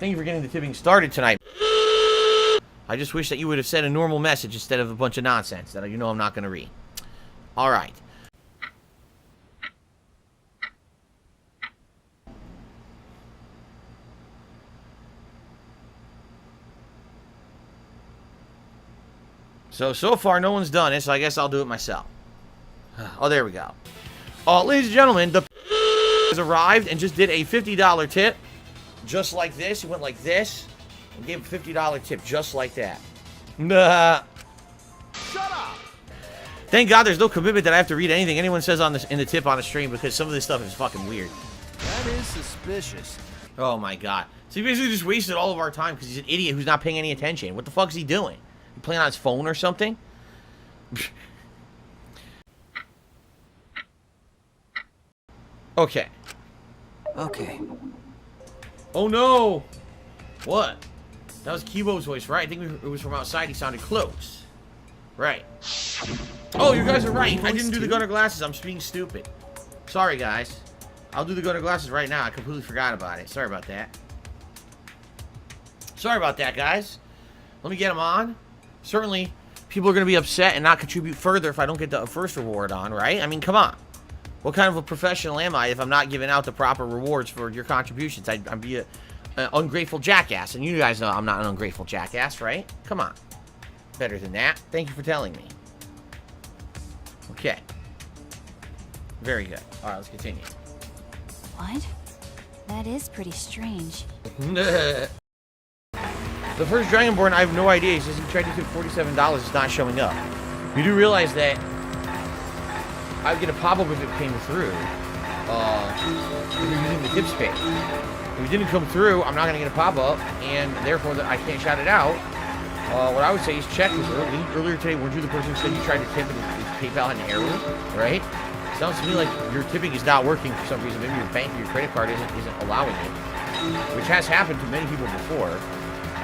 Thank you for getting the tipping started tonight. I just wish that you would have said a normal message instead of a bunch of nonsense that you know I'm not going to read. Alright. So far no one's done it, so I guess I'll do it myself. Oh, there we go. Ladies and gentlemen, the has arrived and just did a $50 tip. Just like this. He went like this and gave a $50 tip just like that. Nah. Shut up! Thank God there's no commitment that I have to read anything anyone says on this in the tip on the stream, because some of this stuff is fucking weird. That is suspicious. Oh my God. So he basically just wasted all of our time because he's an idiot who's not paying any attention. What the fuck is he doing? He playing on his phone or something? Okay. Oh no! What? That was Kibo's voice, right? I think it was from outside. He sounded close. Right. Oh, you guys are right. I didn't do the gunner glasses. I'm being stupid. Sorry, guys. I'll do the gunner glasses right now. I completely forgot about it. Sorry about that. Sorry about that, guys. Let me get them on. Certainly, people are going to be upset and not contribute further if I don't get the first reward on, right? I mean, come on. What kind of a professional am I if I'm not giving out the proper rewards for your contributions? I'd be an ungrateful jackass. And you guys know I'm not an ungrateful jackass, right? Come on. Better than that. Thank you for telling me. Okay. Very good. Alright, let's continue. What? That is pretty strange. The first Dragonborn, I have no idea. He says he tried to tip $47. It's not showing up. You do realize that I would get a pop-up if it came through. If you're using the tips page. If it didn't come through, I'm not going to get a pop-up, and therefore I can't shout it out. What I would say is check this. Earlier today, weren't you the person who said you tried to tip and PayPal had an error? Right? Sounds to me like your tipping is not working for some reason. Maybe your bank or your credit card isn't allowing it. Which has happened to many people before.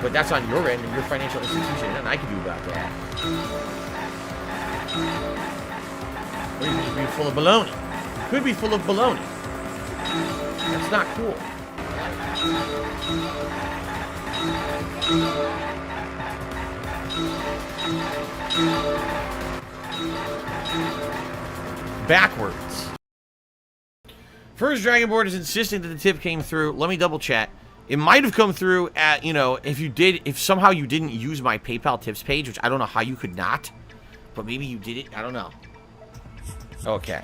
But that's on your end and your financial institution, and I can do about that. Or you could just be full of baloney. You could be full of baloney. That's not cool. Backwards. First Dragonborn is insisting that the tip came through. Let me double check. It might have come through at, you know, if somehow you didn't use my PayPal tips page, which I don't know how you could not, but maybe you did it. I don't know. Okay.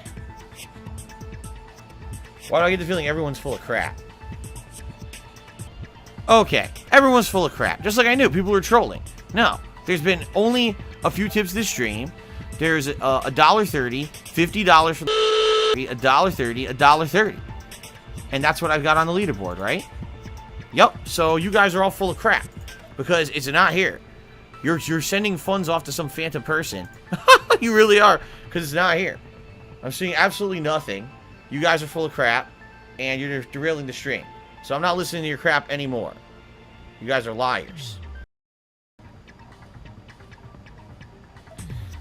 Why do I get the feeling everyone's full of crap? Okay. Everyone's full of crap. Just like I knew. People were trolling. No. There's been only a few tips this stream. There's $1.30, $50 for $1.30, $1.30. And that's what I've got on the leaderboard, right? Yep, so you guys are all full of crap because it's not here. You're sending funds off to some phantom person. You really are, because it's not here. I'm seeing absolutely nothing. You guys are full of crap, and you're derailing the stream. So I'm not listening to your crap anymore. You guys are liars.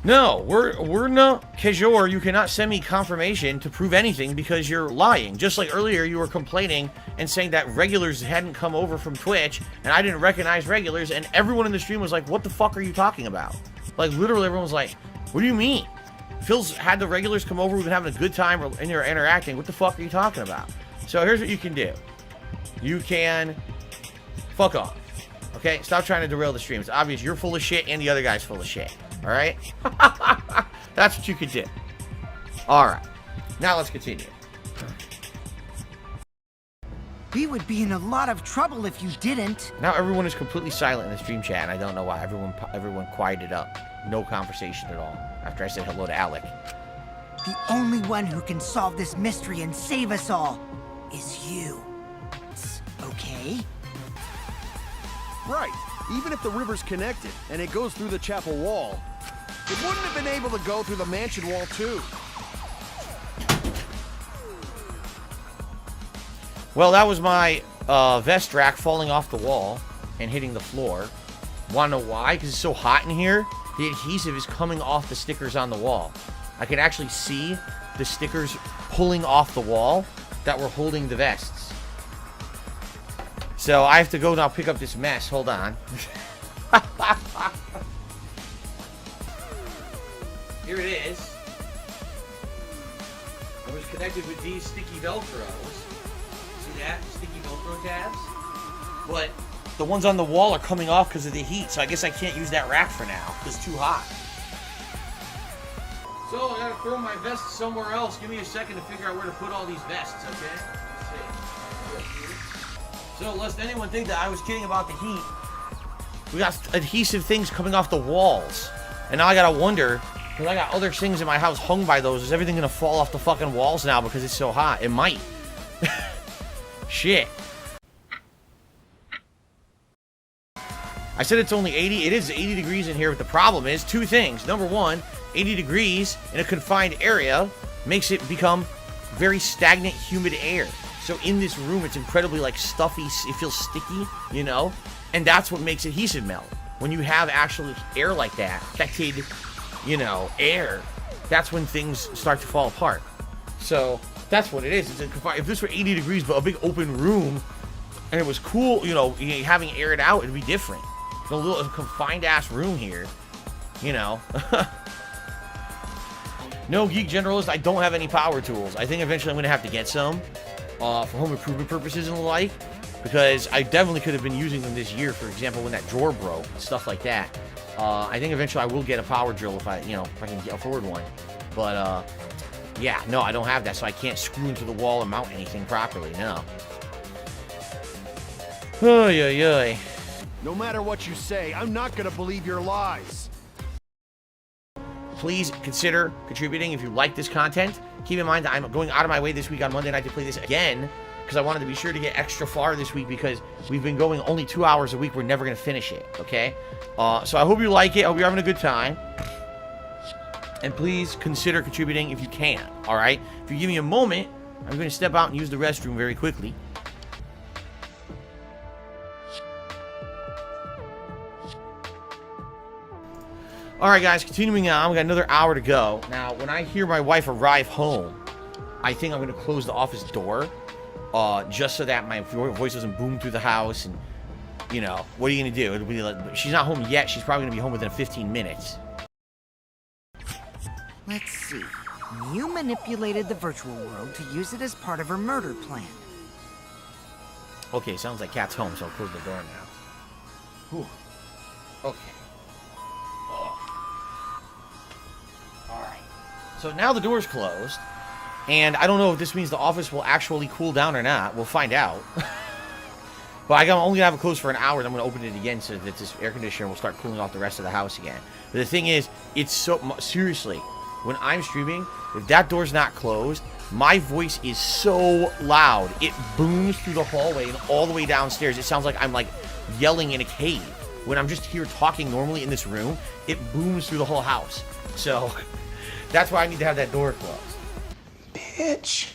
No, we're not Kajor. You cannot send me confirmation to prove anything because you're lying. Just like earlier, you were complaining and saying that regulars hadn't come over from Twitch, and I didn't recognize regulars, and everyone in the stream was like, "What the fuck are you talking about?" Like literally, everyone was like, "What do you mean?" Phil's had the regulars come over. We've been having a good time, and you're interacting. What the fuck are you talking about? So here's what you can do. You can fuck off. Okay, stop trying to derail the stream. It's obvious you're full of shit, and the other guy's full of shit. Alright? That's what you could do. Alright. Now let's continue. We would be in a lot of trouble if you didn't. Now everyone is completely silent in the stream chat, and I don't know why. Everyone quieted up. No conversation at all after I said hello to Alec. The only one who can solve this mystery and save us all is you. Okay? Right. Even if the river's connected and it goes through the chapel wall, it wouldn't have been able to go through the mansion wall too. Well, that was my vest rack falling off the wall and hitting the floor. Wanna know why? Because it's so hot in here. The adhesive is coming off the stickers on the wall. I can actually see the stickers pulling off the wall that were holding the vests. So I have to go now pick up this mess. Hold on. Here it is. I was connected with these sticky Velcros. See that? Sticky Velcro tabs? But the ones on the wall are coming off because of the heat, so I guess I can't use that rack for now. It's too hot. So I gotta throw my vest somewhere else. Give me a second to figure out where to put all these vests, okay? Let's see. So lest anyone think that I was kidding about the heat, we got adhesive things coming off the walls. And now I gotta wonder, because I got other things in my house hung by those, is everything gonna fall off the fucking walls now because it's so hot? It might. Shit. I said it's only 80. It is 80 degrees in here, but the problem is two things. Number one, 80 degrees in a confined area makes it become very stagnant, humid air. So in this room, it's incredibly like stuffy. It feels sticky, you know? And that's what makes adhesive melt. When you have actual air like that, affected, you know, air, that's when things start to fall apart. So that's what it is. It's a confined, if this were 80 degrees, but a big open room, and it was cool, you know, having aired out, it'd be different. A little confined ass room here, you know. No geek generalist. I don't have any power tools. I think eventually I'm gonna have to get some for home improvement purposes and the like, because I definitely could have been using them this year. For example, when that drawer broke, stuff like that. I think eventually I will get a power drill if I can afford one. But yeah, no, I don't have that, so I can't screw into the wall and mount anything properly. No. Oy, oy, oy. No matter what you say, I'm not gonna believe your lies. Please consider contributing if you like this content. Keep in mind that I'm going out of my way this week on Monday night to play this again, because I wanted to be sure to get extra far this week, because we've been going only 2 hours a week. We're never going to finish it, okay? So I hope you like it. I hope you're having a good time. And please consider contributing if you can, all right? If you give me a moment, I'm going to step out and use the restroom very quickly. Alright guys, continuing on, we got another hour to go. Now, when I hear my wife arrive home, I think I'm going to close the office door, just so that my voice doesn't boom through the house, and, you know, what are you going to do? It'll be like, she's not home yet, she's probably going to be home within 15 minutes. Let's see. You manipulated the virtual world to use it as part of her murder plan. Okay, sounds like Kat's home, so I'll close the door now. Whew. Okay. So now the door's closed, and I don't know if this means the office will actually cool down or not. We'll find out. But I'm only going to have it closed for an hour, and I'm going to open it again so that this air conditioner will start cooling off the rest of the house again. But the thing is, it's so... Seriously, when I'm streaming, if that door's not closed, my voice is so loud. It booms through the hallway and all the way downstairs. It sounds like I'm, like, yelling in a cave. When I'm just here talking normally in this room, it booms through the whole house. So... That's why I need to have that door closed. Bitch.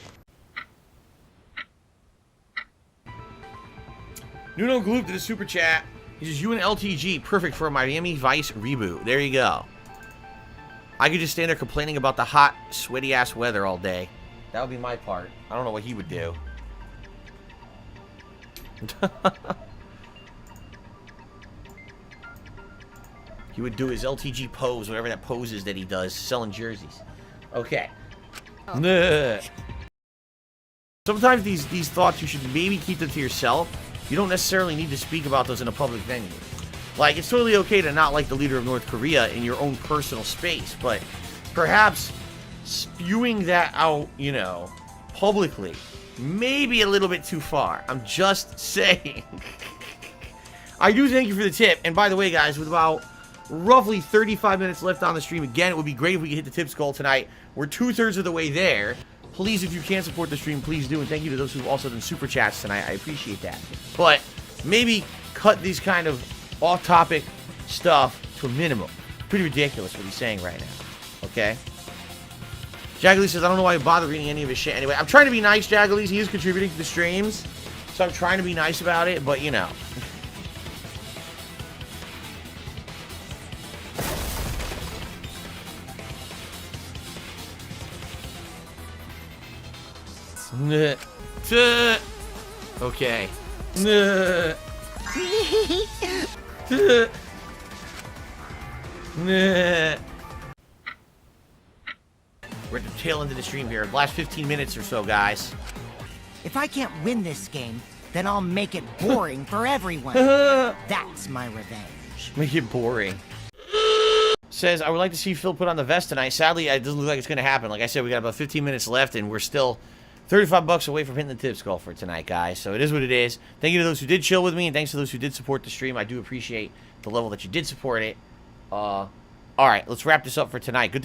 Nuno Gloop did a super chat. He says, you and LTG, perfect for a Miami Vice reboot. There you go. I could just stand there complaining about the hot, sweaty-ass weather all day. That would be my part. I don't know what he would do. He would do his LTG pose, whatever that pose is that he does, selling jerseys. Okay. Oh. Sometimes these thoughts, you should maybe keep them to yourself. You don't necessarily need to speak about those in a public venue. Like, it's totally okay to not like the leader of North Korea in your own personal space, but perhaps spewing that out, you know, publicly, maybe a little bit too far. I'm just saying. I do thank you for the tip. And by the way, guys, with about roughly 35 minutes left on the stream, again, it would be great if we could hit the tips goal tonight. We're 2/3 of the way there. Please, if you can support the stream, please do. And thank you to those who've also done super chats tonight. I appreciate that. But maybe cut these kind of off-topic stuff to a minimum. Pretty ridiculous what he's saying right now. Okay? Jaggerly says, I don't know why I bother reading any of his shit. Anyway, I'm trying to be nice, Jaggerly. He is contributing to the streams. So I'm trying to be nice about it, but you know. Okay. Nah. Nah. We're at the tail end of the stream here. Last 15 minutes or so, guys. If I can't win this game, then I'll make it boring for everyone. That's my revenge. Make it boring. Says, I would like to see Phil put on the vest tonight. Sadly, it doesn't look like it's going to happen. Like I said, we got about 15 minutes left, and we're still 35 bucks away from hitting the tips goal for tonight, guys. So it is what it is. Thank you to those who did chill with me, and thanks to those who did support the stream. I do appreciate the level that you did support it. All right, let's wrap this up for tonight. Good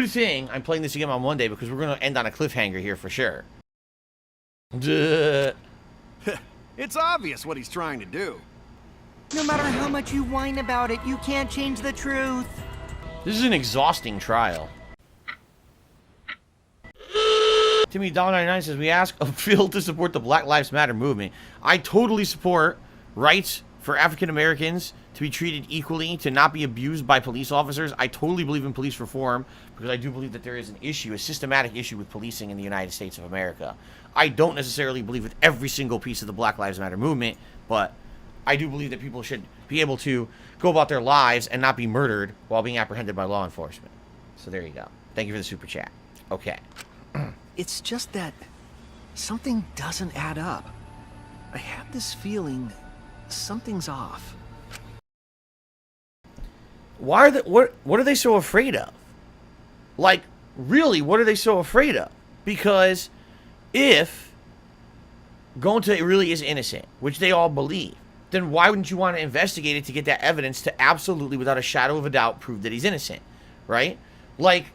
thing I'm playing this again on Monday, because we're going to end on a cliffhanger here for sure. Duh. It's obvious what he's trying to do. No matter how much you whine about it, you can't change the truth. This is an exhausting trial. Timmy $1.99 says, we ask of Phil to support the Black Lives Matter movement. I totally support rights for African Americans to be treated equally, to not be abused by police officers. I totally believe in police reform, because I do believe that there is an issue, a systematic issue with policing in the United States of America. I don't necessarily believe with every single piece of the Black Lives Matter movement, but I do believe that people should be able to go about their lives and not be murdered while being apprehended by law enforcement. So there you go. Thank you for the super chat. Okay. It's just that something doesn't add up. I have this feeling something's off. Why are they, what are they so afraid of? Like, really, what are they so afraid of? Because if Gonta really is innocent, which they all believe, then why wouldn't you want to investigate it to get that evidence to absolutely, without a shadow of a doubt, prove that he's innocent, right? Like,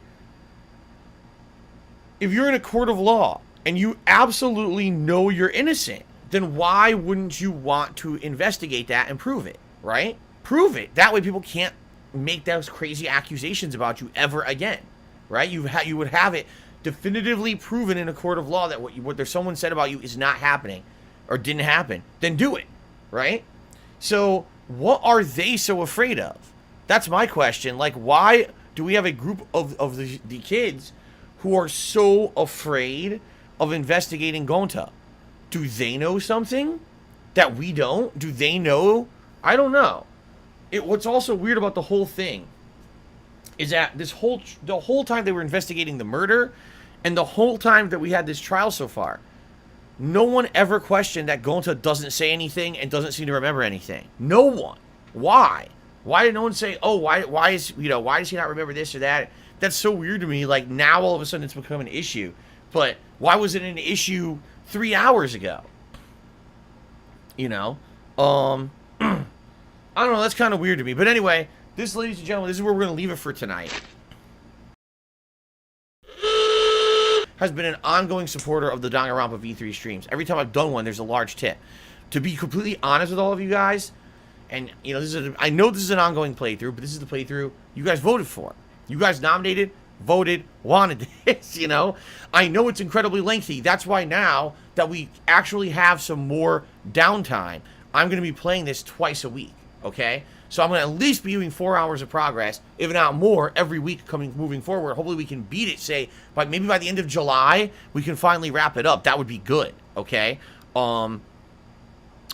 if you're in a court of law and you absolutely know you're innocent, then why wouldn't you want to investigate that and prove it, right? Prove it. That way people can't make those crazy accusations about you ever again, right? You would have it definitively proven in a court of law that what someone said about you is not happening or didn't happen. Then do it, right? So what are they so afraid of? That's my question. Like, why do we have a group of the kids who are so afraid of investigating Gonta? Do they know something that we don't? Do they know? I don't know. What's also weird about the whole thing is that the whole time they were investigating the murder, and the whole time that we had this trial so far, no one ever questioned that Gonta doesn't say anything and doesn't seem to remember anything. No one. Why? Why did no one say, oh, why does he not remember this or that? That's so weird to me. Like, now all of a sudden it's become an issue. But why was it an issue 3 hours ago? You know? I don't know. That's kind of weird to me. But anyway, this, ladies and gentlemen, this is where we're going to leave it for tonight. Has been an ongoing supporter of the Danganronpa V3 streams. Every time I've done one, there's a large tip. To be completely honest with all of you guys, and, you know, I know this is an ongoing playthrough, but this is the playthrough you guys voted for. You guys nominated, voted, wanted this, you know? I know it's incredibly lengthy. That's why now that we actually have some more downtime, I'm going to be playing this twice a week, okay? So I'm going to at least be doing 4 hours of progress, if not more, every week moving forward. Hopefully we can beat it, say, maybe by the end of July, we can finally wrap it up. That would be good, okay? But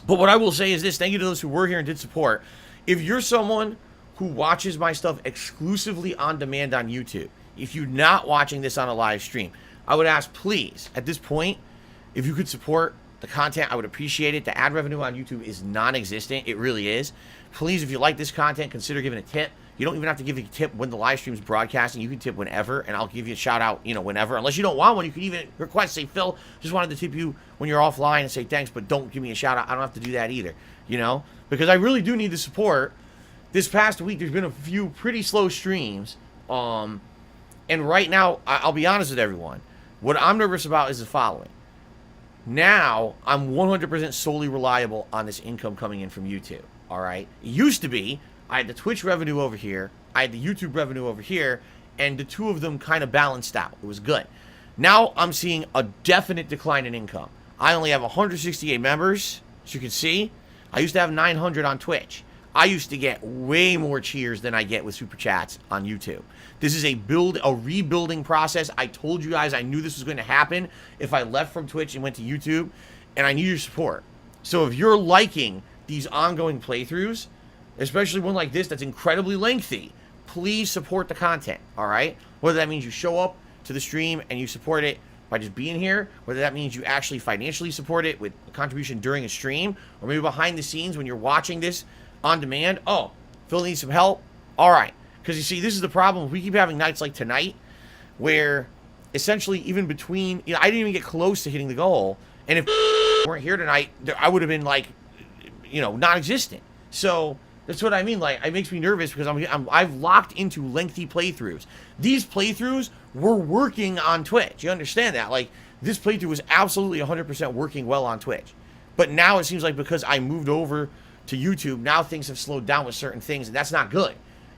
what I will say is this. Thank you to those who were here and did support. If you're someone who watches my stuff exclusively on demand on YouTube, if you're not watching this on a live stream, I would ask, please, at this point, if you could support the content, I would appreciate it. The ad revenue on YouTube is non-existent. It really is. Please, if you like this content, consider giving a tip. You don't even have to give a tip when the live stream is broadcasting. You can tip whenever, and I'll give you a shout out, you know, whenever. Unless you don't want one, you can even request, say, Phil, just wanted to tip you when you're offline and say thanks, but don't give me a shout out. I don't have to do that either, you know, because I really do need the support. This past week, there's been a few pretty slow streams, and right now, I'll be honest with everyone. What I'm nervous about is the following. Now, I'm 100% solely reliable on this income coming in from YouTube, all right? It used to be, I had the Twitch revenue over here, I had the YouTube revenue over here, and the two of them kind of balanced out. It was good. Now, I'm seeing a definite decline in income. I only have 168 members, as you can see. I used to have 900 on Twitch. I used to get way more cheers than I get with Super Chats on YouTube. This is a rebuilding process. I told you guys I knew this was going to happen if I left from Twitch and went to YouTube, and I need your support. So if you're liking these ongoing playthroughs, especially one like this that's incredibly lengthy, please support the content, all right? Whether that means you show up to the stream and you support it by just being here, whether that means you actually financially support it with a contribution during a stream, or maybe behind the scenes when you're watching this on demand. Oh, Phil needs some help? All right. Because you see, this is the problem. We keep having nights like tonight where essentially even between, I didn't even get close to hitting the goal. And if weren't here tonight, I would have been like, non-existent. So that's what I mean. Like, it makes me nervous because I've locked into lengthy playthroughs. These playthroughs were working on Twitch. You understand that? Like, this playthrough was absolutely 100% working well on Twitch. But now it seems like because I moved over to YouTube, now things have slowed down with certain things, and that's not good.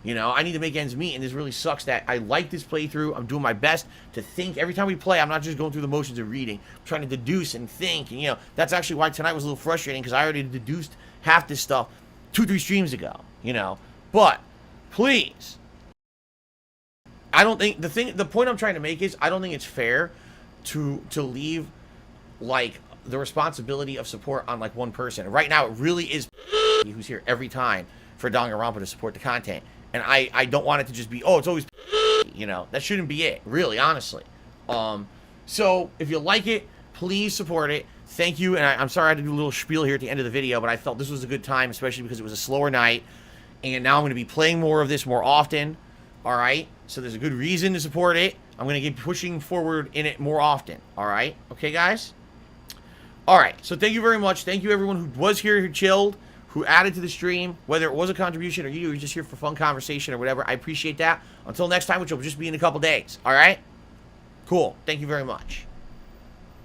I need to make ends meet, and this really sucks that I like this playthrough. I'm doing my best to think. Every time we play, I'm not just going through the motions of reading. I'm trying to deduce and think. And, that's actually why tonight was a little frustrating, because I already deduced half this stuff 2-3 streams ago, But, please, I don't think, the point I'm trying to make is, I don't think it's fair to leave, like, the responsibility of support on, like, one person. Right now, it really is who's here every time for Danganronpa to support the content. And I don't want it to just be, oh, it's always, that shouldn't be it, really, honestly. So, if you like it, please support it. Thank you, and I'm sorry I had to do a little spiel here at the end of the video, but I felt this was a good time, especially because it was a slower night. And now I'm going to be playing more of this more often, all right? So there's a good reason to support it. I'm going to keep pushing forward in it more often, all right? Okay, guys? All right, so thank you very much. Thank you, everyone who was here, who chilled, who added to the stream, whether it was a contribution or you were just here for fun conversation or whatever. I appreciate that. Until next time, which will just be in a couple days, all right? Cool. Thank you very much.